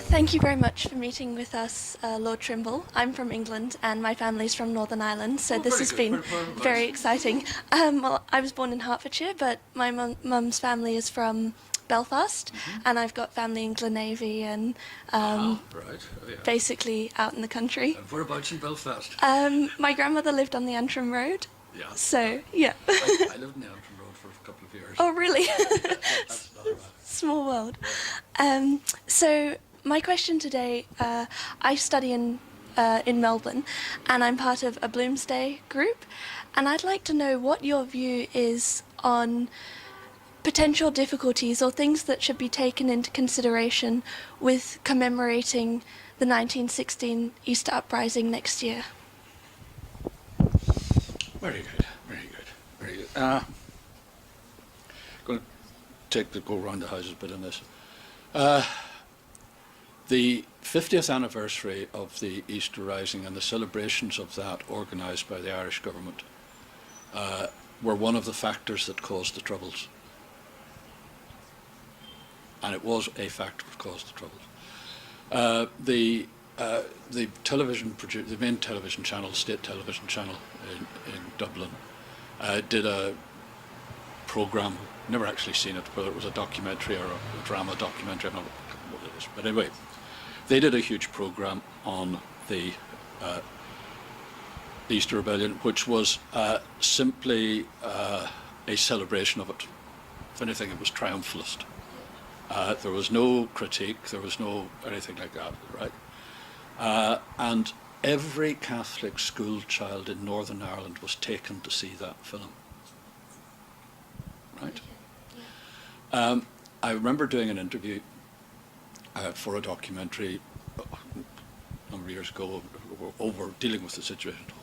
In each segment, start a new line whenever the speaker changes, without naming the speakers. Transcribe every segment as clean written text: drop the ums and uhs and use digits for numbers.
Thank you very much for meeting with us, Lord Trimble. I'm from England and my family's from Northern Ireland, so this has been very exciting. Well, I was born in Hertfordshire, but my mum's family is from Belfast, and I've got family in Glenavy and basically out in the country.
And whereabouts in Belfast?
My grandmother lived on the Antrim Road.
Yeah.
So, yeah.
I lived in the Antrim Road for a couple of years.
Oh, really?
That's not bad.
Small world. So my question today, I study in Melbourne, and I'm part of a Bloomsday group, and I'd like to know what your view is on potential difficulties or things that should be taken into consideration with commemorating the 1916 Easter Uprising next year.
Very good, very good, very good. Going to go around the houses a bit on this. The 50th anniversary of the Easter Rising and the celebrations of that, organised by the Irish government, were one of the factors that caused the Troubles. And it was a factor that caused the Troubles. The main television channel, state television channel in Dublin, did a programme, never actually seen it, whether it was a documentary or a drama documentary, I don't know what it is. But anyway, they did a huge programme on the Easter Rebellion, which was simply a celebration of it. If anything, it was triumphalist. There was no critique, there was no anything like that, right? And every Catholic school child in Northern Ireland was taken to see that film, right? I remember doing an interview for a documentary a number of years ago over dealing with the situation at home.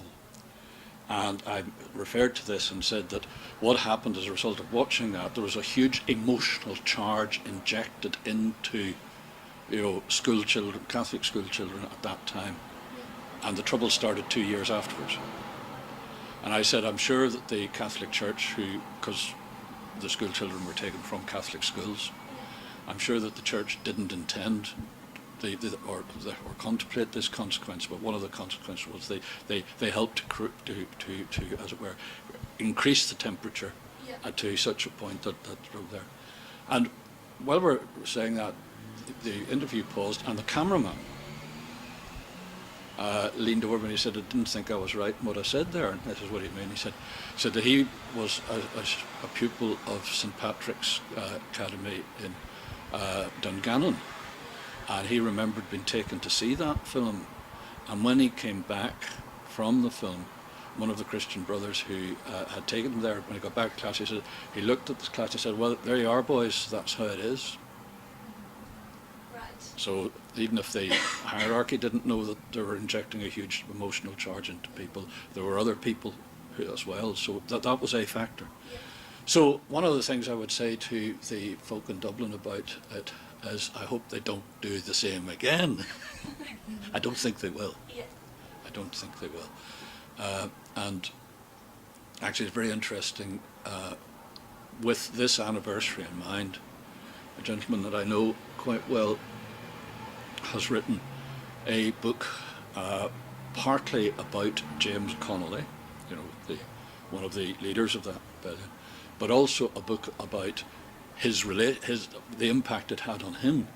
And I referred to this and said that what happened as a result of watching that, there was a huge emotional charge injected into, school children, Catholic school children at that time. And the trouble started 2 years afterwards. And I said, I'm sure that the Catholic Church, because the school children were taken from Catholic schools, I'm sure that the Church didn't intend or contemplate this consequence, but one of the consequences was they helped to as it were, increase the temperature to such a point that there. And while we're saying that, the interview paused, and the cameraman leaned over and he said, I didn't think I was right in what I said there. And this is what he meant. He said that he was a pupil of St. Patrick's Academy in Dungannon, and he remembered being taken to see that film. And when he came back from the film, one of the Christian brothers who had taken him there, when he got back to class, he looked at the class and said, well, there you are, boys, that's how it is. So even if the hierarchy didn't know that they were injecting a huge emotional charge into people, there were other people who as well. So that was a factor. So one of the things I would say to the folk in Dublin about it is I hope they don't do the same again. I don't think they will. I don't think they will. And actually it's very interesting, with this anniversary in mind, a gentleman that I know quite well has written a book partly about James Connolly, one of the leaders of that rebellion, but also a book about the impact it had on him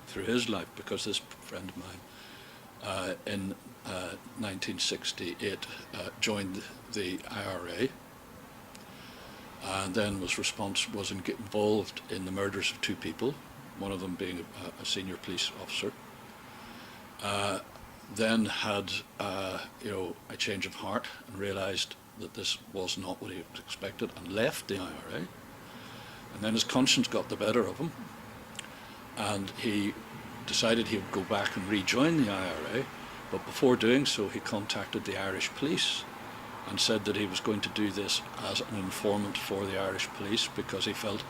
through his life, because this friend of mine in 1968 joined the IRA and then was involved in the murders of two people, one of them being a senior police officer. Then had a change of heart and realised that this was not what he had expected and left the IRA. And then his conscience got the better of him, and he decided he would go back and rejoin the IRA, but before doing so he contacted the Irish police and said that he was going to do this as an informant for the Irish police, because he felt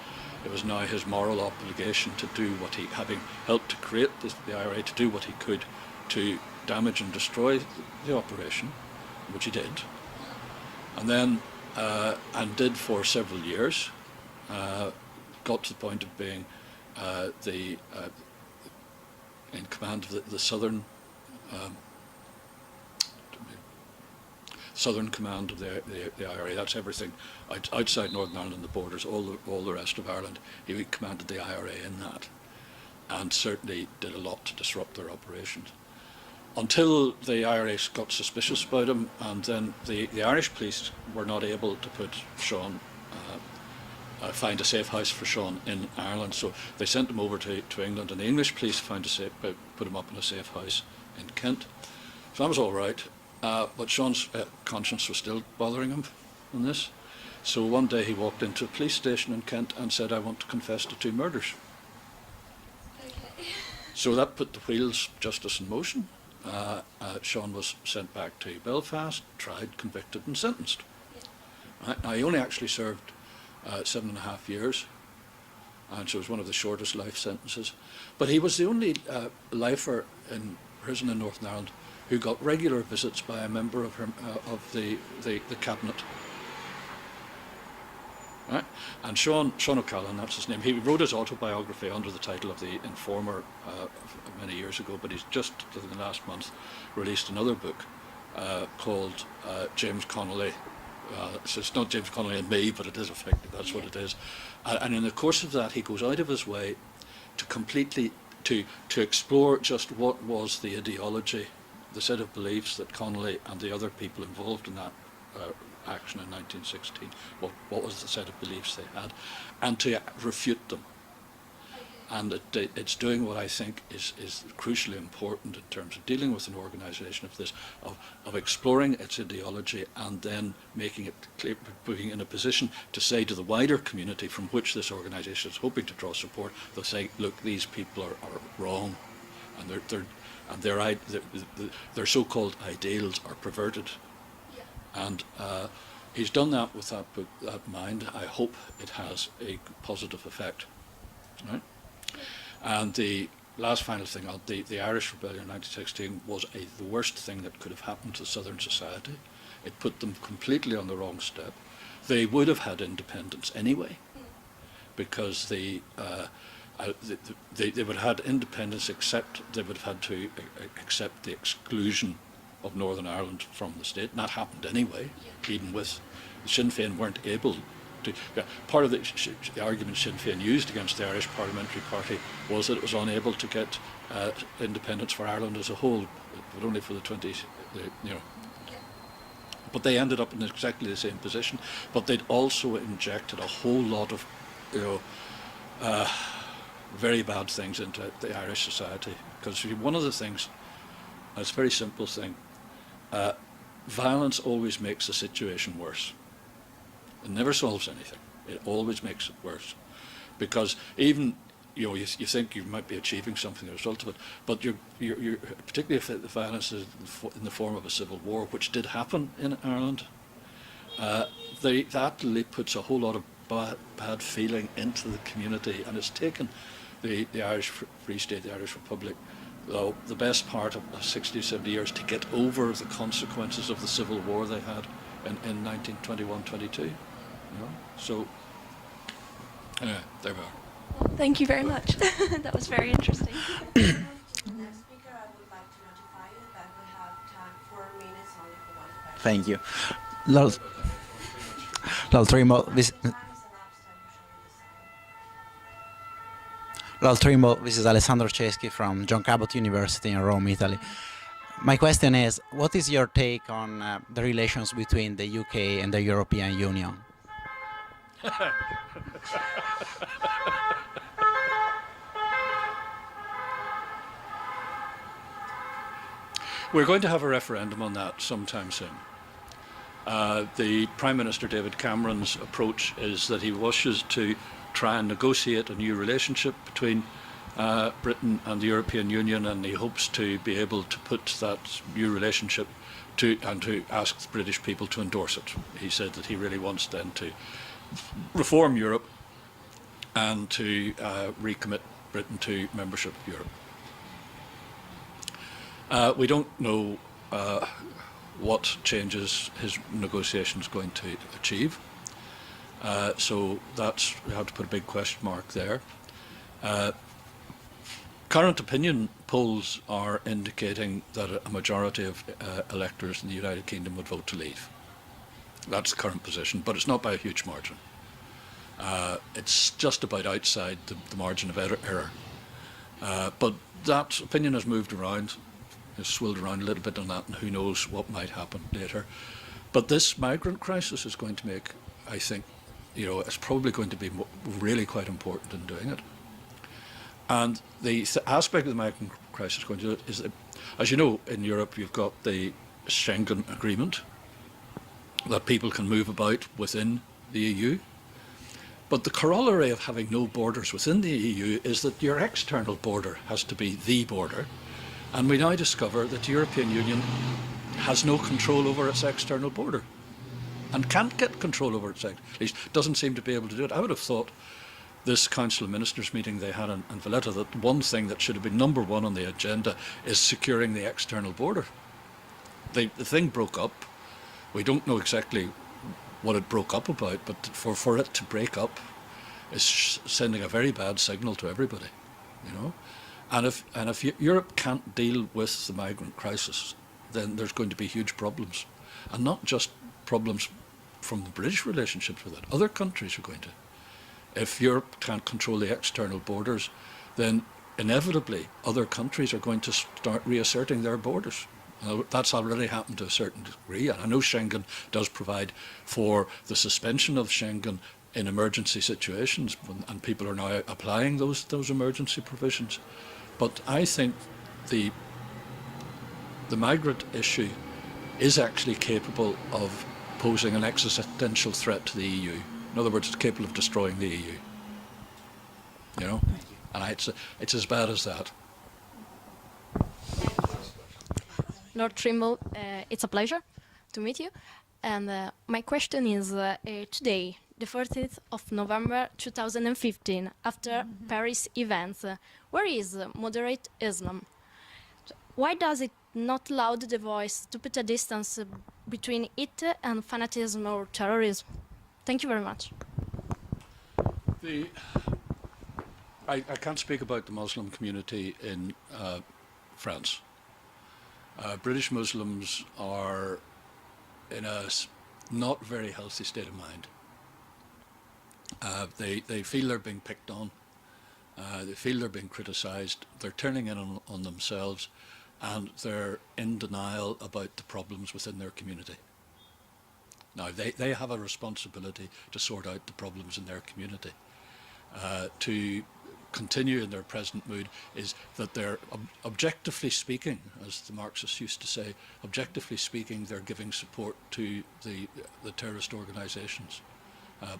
it was now his moral obligation to do what he, having helped to create the IRA, to do what he could to damage and destroy the operation, which he did, and then and did for several years, got to the point of being in command of the southern southern command of the IRA. That's everything outside Northern Ireland and the borders, all the rest of Ireland. He commanded the IRA in that, and certainly did a lot to disrupt their operations. Until the IRA got suspicious about him, and then the Irish police were not able to put Sean, find a safe house for Sean in Ireland, so they sent him over to England, and the English police put him up in a safe house in Kent. So that was all right. But Sean's conscience was still bothering him on this. So one day he walked into a police station in Kent and said, "I want to confess to 2 murders."
Okay.
So that put the wheels of justice in motion. Sean was sent back to Belfast, tried, convicted and sentenced. Yeah. Right? Now, he only actually served 7.5 years, and so it was one of the shortest life sentences. But he was the only lifer in prison in Northern Ireland who got regular visits by a member of the cabinet. Right? And Sean O'Callaghan, that's his name, he wrote his autobiography under the title of The Informer many years ago, but he's just in the last month released another book called James Connolly. So it's not James Connolly and me, but it is effective, that's what it is. And in the course of that, he goes out of his way to completely, to explore just what was the ideology, the set of beliefs that Connolly and the other people involved in that action in 1916, what was the set of beliefs they had, and to refute them. And it's doing what I think is crucially important in terms of dealing with an organisation of this, of exploring its ideology and then making it clear, being in a position to say to the wider community from which this organisation is hoping to draw support, they'll say, look, these people are wrong, and their so-called ideals are perverted. Yeah. And he's done that with that book, that mind. I hope it has a positive effect. Right? And the last final thing, the Irish Rebellion in 1916 was the worst thing that could have happened to Southern society. It put them completely on the wrong step. They would have had independence anyway, because they would have had independence, except they would have had to accept the exclusion of Northern Ireland from the state. And that happened anyway, even with Sinn Féin weren't able to. Part of the argument Sinn Féin used against the Irish Parliamentary Party was that it was unable to get independence for Ireland as a whole, but only for the 20s, But they ended up in exactly the same position. But they'd also injected a whole lot of, very bad things into the Irish society. Because one of the things, it's a very simple thing, violence always makes the situation worse. It never solves anything. It always makes it worse. Because even, you think you might be achieving something as a result of it, but you're particularly if the violence is in the form of a civil war, which did happen in Ireland, that puts a whole lot of bad feeling into the community, and it's taken the Irish Free State, the Irish Republic, the best part of 60 or 70 years to get over the consequences of the civil war they had in 1921-22. So there we are.
Thank you very much. That was very interesting.
Next speaker, I would like to notify you that we have time 4 minutes only for one question.
Thank you. Trimble, this is Alessandro Ceschi from John Cabot University in Rome, Italy. My question is, what is your take on the relations between the UK and the European Union?
We're going to have a referendum on that sometime soon. The Prime Minister David Cameron's approach is that he wishes to try and negotiate a new relationship between Britain and the European Union, and he hopes to be able to put that new relationship to ask the British people to endorse it. He said that he really wants then to reform Europe and to recommit Britain to membership of Europe. We don't know what changes his negotiation is going to achieve. So that's, we have to put a big question mark there. Current opinion polls are indicating that a majority of electors in the United Kingdom would vote to leave. That's the current position, but it's not by a huge margin. It's just about outside the margin of error. But that opinion has moved around, has swirled around a little bit on that, and who knows what might happen later. But this migrant crisis is going to make, I think, it's probably going to be really quite important in doing it. And the aspect of the migrant crisis going to do it is that, as you know, in Europe you've got the Schengen Agreement, that people can move about within the EU. But the corollary of having no borders within the EU is that your external border has to be the border. And we now discover that the European Union has no control over its external border and can't get control over its, at least doesn't seem to be able to do it. I would have thought this Council of Ministers meeting they had in Valletta that one thing that should have been number one on the agenda is securing the external border. The thing broke up. We don't know exactly what it broke up about, but for it to break up is sending a very bad signal to everybody, And if Europe can't deal with the migrant crisis, then there's going to be huge problems, and not just problems from the British relationships with it. Other countries are going to. If Europe can't control the external borders, then inevitably other countries are going to start reasserting their borders. That's already happened to a certain degree, and I know Schengen does provide for the suspension of Schengen in emergency situations, and people are now applying those emergency provisions. But I think the migrant issue is actually capable of posing an existential threat to the EU. In other words, it's capable of destroying the EU. And it's as bad as that.
Lord Trimble, it's a pleasure to meet you. And my question is, today, the 30th of November 2015, after Paris events, where is moderate Islam? Why does it not allow the voice to put a distance between it and fanatism or terrorism? Thank you very much.
I can't speak about the Muslim community in France. British Muslims are in a not very healthy state of mind. They feel they're being picked on. They feel they're being criticised. They're turning in on themselves, and they're in denial about the problems within their community. Now, they have a responsibility to sort out the problems in their community. To continue in their present mood is that they're, objectively speaking, as the Marxists used to say, objectively speaking, they're giving support to the terrorist organisations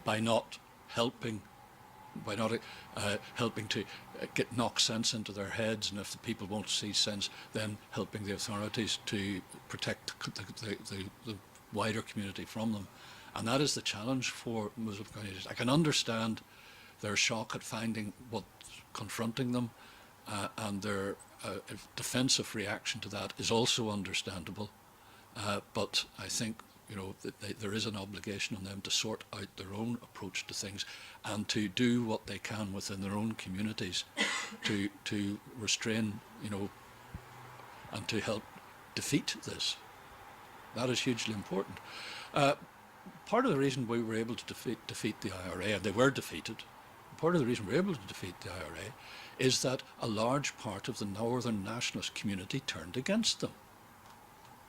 by not helping to knock sense into their heads, and if the people won't see sense, then helping the authorities to protect the wider community from them. And that is the challenge for Muslim communities. I can understand their shock at finding what's confronting them, and their defensive reaction to that is also understandable. But I think that there is an obligation on them to sort out their own approach to things and to do what they can within their own communities to restrain, and to help defeat this. That is hugely important. Part of the reason we were able to defeat the IRA, and they were defeated, part of the reason we were able to defeat the IRA is that a large part of the Northern nationalist community turned against them.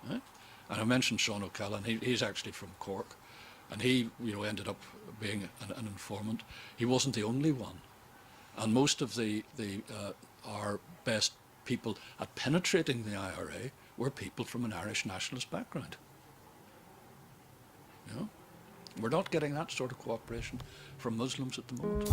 Right? And I mentioned Sean O'Callaghan, he's actually from Cork, and he ended up being an informant. He wasn't the only one. And most of our best people at penetrating the IRA were people from an Irish nationalist background. We're not getting that sort of cooperation from Muslims at the moment.